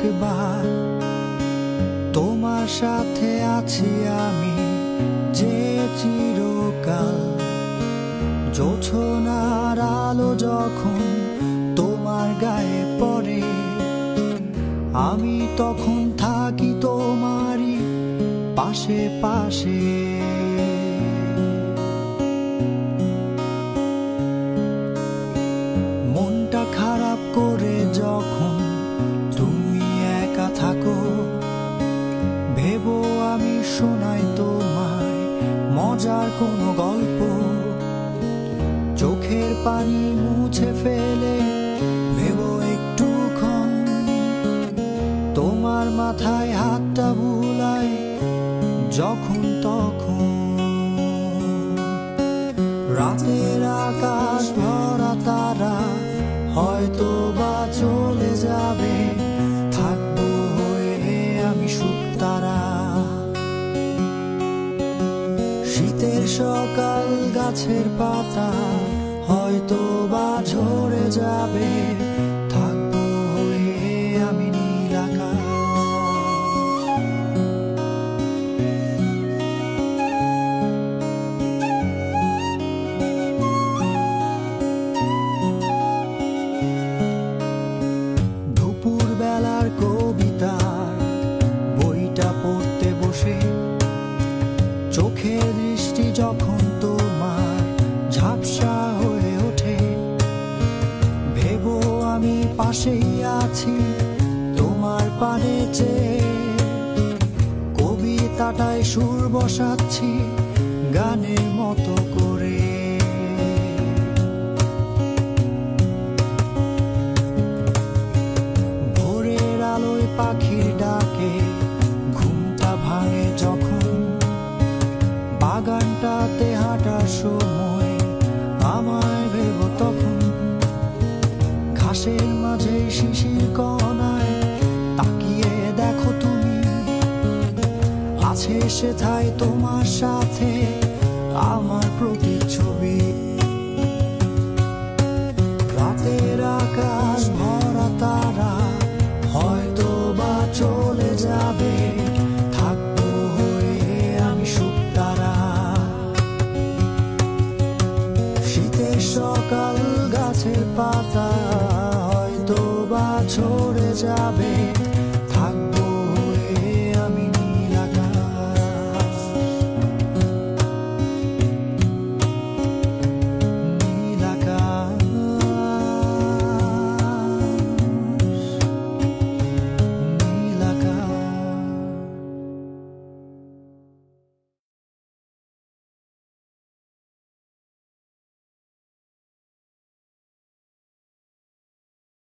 একবার তোমার সাথে আছি আমি যে চিরকাল। জোছনার আলো যখন তোমার গায়ে পড়ে, আমি তখন থাকি তোমারই পাশে পাশে। মনটা খারাপ করে যখন তুমি একা থাকো, ভেবো আমি শোনাই তোমায় মজার কোনো গল্প। চোখের পানি মুছে ফেলে ভেবো একটুক্ষণ, তোমার মাথায় হাতটা বুলাই যখন তখন। রাতের আকাশ ভরা তারা হয়তো বা চলে যাবে, থাকবো হয়ে আমি শুকতারা। শীতের সকাল গাছের পাতা হয়তো বা ঝরে যাবে, থাকবো হয়ে আমি নীল আকাশ। দুপুর বেলার কবিতার বইটা পড়তে বসে, চোখের দৃষ্টি যখন তোমার ঝাপসা হয়ে ওঠে, ভেবো আমি পাশেই আছি তোমার পানে চেয়ে। কবিতাটায় সুর বসাচ্ছি গানের মতো করে। ভোরের আলোয় পাখির ডাকে ঘুমটা ভাঙে যখন, বাগানটাতে হাঁটার সময় আমায় ভেবো তখন। ঘাসের মাঝে শিশির কণায় তাকিয়ে দেখো তুমি, আছে সেথায় তোমার সাথে আমার প্রতিচ্ছবি। রাতের আকাশ ভরা তারা হয়তো বা চলে যাবে, থাকবো হয়ে আমি শুকতারা। শীতের সকাল